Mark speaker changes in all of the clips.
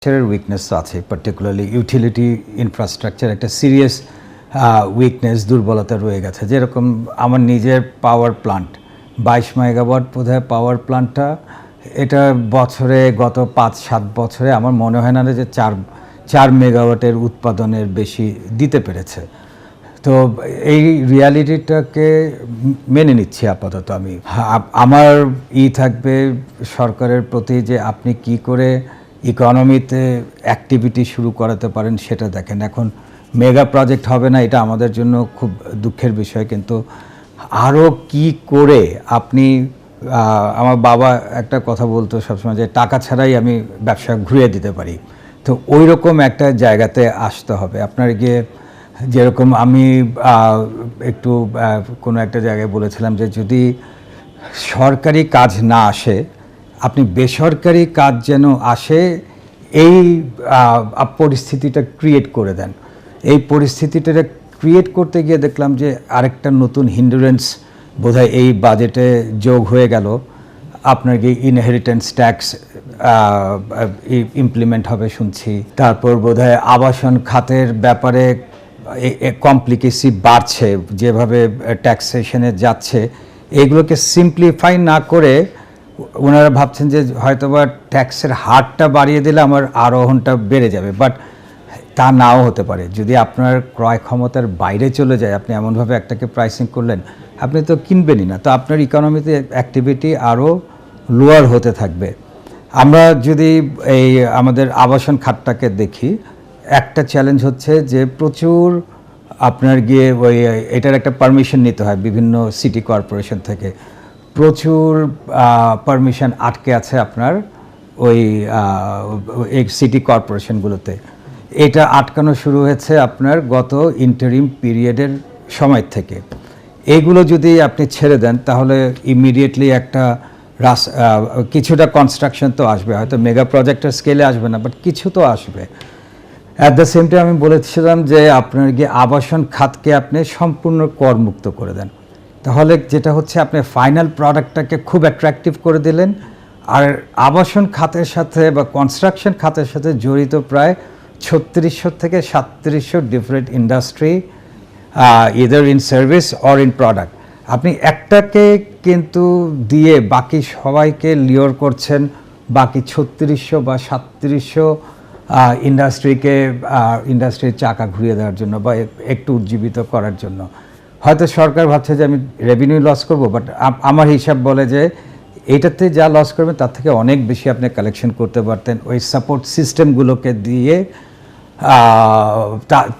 Speaker 1: এর উইকনেস তো আছে, পার্টিকুলারলি ইউটিলিটি ইনফ্রাস্ট্রাকচার একটা সিরিয়াস উইকনেস, দুর্বলতা রয়ে গেছে। যেরকম আমার নিজের পাওয়ার প্লান্ট 22 মেগাওয়াট বোধহয় পাওয়ার প্লান্টটা, এটা বছরে গত 5-7 বছরে আমার মনে হয় না যে 4 মেগাওয়াটের উৎপাদনের বেশি দিতে পেরেছে। তো এই রিয়ালিটিটাকে মেনে নিচ্ছি আপাতত আমি। আমার থাকবে সরকারের প্রতি যে আপনি কি করে ইকোনমিতে অ্যাক্টিভিটি শুরু করাতে পারেন সেটা দেখেন। এখন মেগা প্রজেক্ট হবে না, এটা আমাদের জন্য খুব দুঃখের বিষয়, কিন্তু আরও কি করে আপনি আমার বাবা একটা কথা বলতো সবসময় যে টাকা ছাড়াই আমি ব্যবসা ঘুরিয়ে দিতে পারি। তো ওই রকম একটা জায়গাতে আসতে হবে আপনার গিয়ে। যেরকম আমি একটু কোনো একটা জায়গায় বলেছিলাম যে যদি সরকারি কাজ না আসে, আপনি বেসরকারি কাজ যেন আসে, এই পরিস্থিতিটা ক্রিয়েট করে দেন। এই পরিস্থিতিটা ক্রিয়েট করতে গিয়ে দেখলাম যে আরেকটা নতুন হিন্ডুরেন্স বোধহয় এই বাজেটে যোগ হয়ে গেল। আপনার কি ইনহেরিটেন্স ট্যাক্স ইমপ্লিমেন্ট হবে শুনছি। তারপর বোধহয় আবাসন খাতের ব্যাপারে কমপ্লিকেসি বাড়ছে, যেভাবে ট্যাক্সেশনে যাচ্ছে এগুলোকে সিম্পলিফাই না করে ওনারা ভাবছেন যে হয়তোবা ট্যাক্সের হারটা বাড়িয়ে দিলে আমার আরোহণটা বেড়ে যাবে, বাট তা নাও হতে পারে। যদি আপনার ক্রয় ক্ষমতার বাইরে চলে যায়, আপনি এমনভাবে একটাকে প্রাইসিং করলেন, আপনি তো কিনবেনই না, তো আপনার ইকোনমিতে অ্যাক্টিভিটি আরও লোয়ার হতে থাকবে। আমরা যদি এই আমাদের আবাসন খাতটাকে দেখি, একটা চ্যালেঞ্জ হচ্ছে যে প্রচুর আপনার গিয়ে ওই এটার একটা পারমিশন নিতে হয় বিভিন্ন সিটি কর্পোরেশন থেকে। প্রচুর পারমিশন আটকে আছে আপনার ওই এই সিটি কর্পোরেশনগুলোতে। এটা আটকানো শুরু হয়েছে আপনার গত ইন্টারিম পিরিয়ডের সময় থেকে। এইগুলো যদি আপনি ছেড়ে দেন তাহলে ইমিডিয়েটলি একটা কিছুটা কনস্ট্রাকশন তো আসবে, হয়তো মেগা প্রজেক্টের স্কেলে আসবে না, বাট কিছু তো আসবে। অ্যাট দ্য সেম টাইম আমি বলেছিলাম যে আপনার গিয়ে আবাসন খাতকে আপনি সম্পূর্ণ করমুক্ত করে দেন, তাহলে যেটা হচ্ছে আপনি ফাইনাল প্রোডাক্টটাকে খুব অ্যাট্রাকটিভ করে দিলেন। আর আবাসন খাতের সাথে বা কনস্ট্রাকশন খাতের সাথে জড়িত প্রায় 3600 থেকে 3700 different industry, either in service or in product. আপনি একটাকে কিন্তু দিয়ে বাকি সবাইকে লিওর করছেন, বাকি 3600 বা 3700 ইন্ডাস্ট্রির চাকা ঘুরিয়ে দেওয়ার জন্য বা একটু উজ্জীবিত করার জন্য। হয়তো সরকার ভাবছে যে আমি রেভিনিউ লস করব, বাট আমার হিসাব বলে যে এইটাতে যা লস করবেন তার থেকে অনেক বেশি আপনি কালেকশন করতে পারতেন ওই সাপোর্ট সিস্টেমগুলোকে দিয়ে।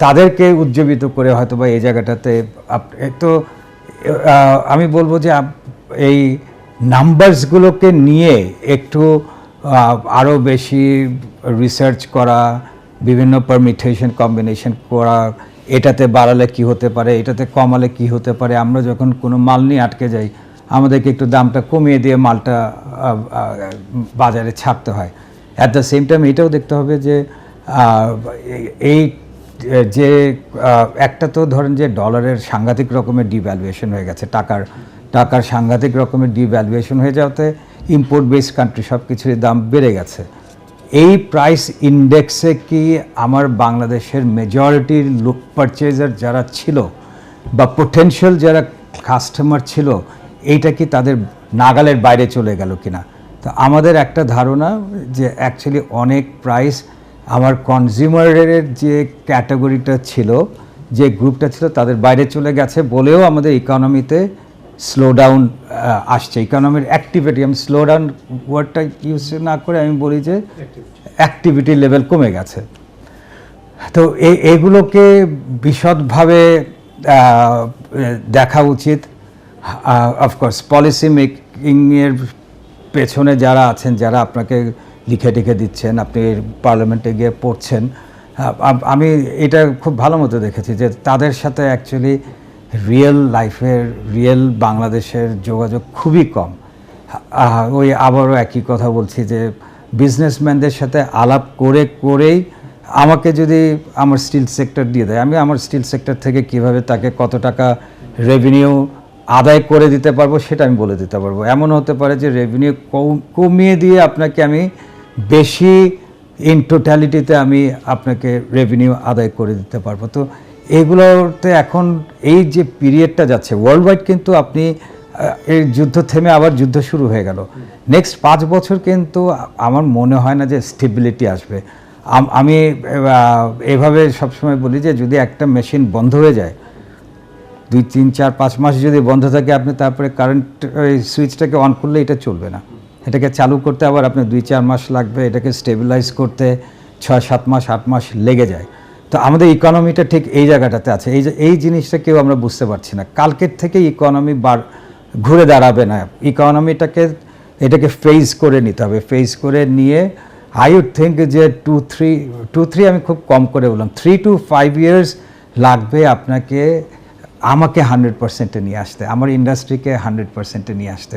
Speaker 1: তাদেরকে উজ্জীবিত করে হয়তো বা এই জায়গাটাতে তো আমি বলবো যে এই নাম্বারসগুলোকে নিয়ে একটু আরও বেশি রিসার্চ করা, বিভিন্ন পারমিটেশন কম্বিনেশন করা, এটাতে বাড়ালে কি হতে পারে, এটাতে কমালে কি হতে পারে। আমরা যখন কোনো মাল নিয়ে আটকে যাই, আমাদেরকে একটু দামটা কমিয়ে দিয়ে মালটা বাজারে ছাড়তে হয়। অ্যাট দ্য সেম টাইম এটাও দেখতে হবে যে এই যে একটা তো ধরেন যে ডলারের সাংঘাতিক রকমের ডিভ্যালুয়েশন হয়ে গেছে, টাকার সাংঘাতিক রকমের ডিভ্যালুয়েশন হয়ে যাওয়াতে ইম্পোর্ট বেসড কান্ট্রি সব কিছুরই দাম বেড়ে গেছে। এই প্রাইস ইন্ডেক্সে কি আমার বাংলাদেশের মেজরিটির লোক পারচেজার যারা ছিল বা পোটেনশিয়াল যারা কাস্টমার ছিল, এইটা কি তাদের নাগালের বাইরে চলে গেল কিনা? তো আমাদের একটা ধারণা যে অ্যাকচুয়ালি অনেক প্রাইস আমার কনজিউমারের যে ক্যাটাগরিটা ছিল, যে গ্রুপটা ছিল, তাদের বাইরে চলে গেছে বলেও আমাদের ইকোনমিতে স্লো ডাউন আসছে। ইকোনমির অ্যাক্টিভিটি, আমি স্লো ডাউন ওয়ার্ডটা ইউজ না করে আমি বলি যে অ্যাক্টিভিটি লেভেল কমে গেছে। তো এগুলোকে বিশদভাবে দেখা উচিত। অফকোর্স পলিসি মেকিংয়ের পেছনে যারা আছেন, যারা আপনাকে লিখে টিখে দিচ্ছেন, আপনি পার্লামেন্টে গিয়ে পড়ছেন, আমি এটা খুব ভালো মতো দেখেছি যে তাদের সাথে অ্যাকচুয়ালি রিয়েল লাইফের, রিয়েল বাংলাদেশের যোগাযোগ খুবই কম। ওই আবারও একই কথা বলছি যে বিজনেসম্যানদের সাথে আলাপ করেই আমাকে যদি আমার স্টিল সেক্টর দিয়ে দেয়, আমি আমার স্টিল সেক্টর থেকে কিভাবে তাকে কত টাকা রেভিনিউ আদায় করে দিতে পারবো সেটা আমি বলে দিতে পারবো। এমন হতে পারে যে রেভিনিউ কমিয়ে দিয়ে আপনাকে আমি বেশি ইন টোটালিটিতে আমি আপনাকে রেভিনিউ আদায় করে দিতে পারবো। তো এগুলোতে এখন এই যে পিরিয়ডটা যাচ্ছে ওয়ার্ল্ড ওয়াইড, কিন্তু আপনি এই যুদ্ধ থেমে আবার যুদ্ধ শুরু হয়ে গেল, নেক্সট 5 বছর কিন্তু আমার মনে হয় না যে স্টেবিলিটি আসবে। আমি এভাবে সবসময় বলি যে যদি একটা মেশিন বন্ধ হয়ে যায়, 2, 3, 4, 5 মাস যদি বন্ধ থাকে, আপনি তারপরে কারেন্ট সুইচটাকে অন করলে এটা চলবে না, এটাকে চালু করতে আবার আপনার 2-4 মাস লাগবে, এটাকে স্টেবিলাইজ করতে 6-7 মাস 8 মাস লেগে যায়। তো আমাদের ইকোনমিটা ঠিক এই জায়গাটাতে আছে, এই জিনিসটা কেউ আমরা বুঝতে পারছি না। কালকের থেকে ইকোনমি ঘুরে দাঁড়াবে না, এটাকে ফেস করে নিতে হবে, ফেস করে নিয়ে আই উড থিঙ্ক যে 2-3 আমি খুব কম করে বললাম, 3 to 5 years লাগবে আমাকে 100%-এ নিয়ে আসতে, আমার ইন্ডাস্ট্রিকে 100%-এ নিয়ে আসতে।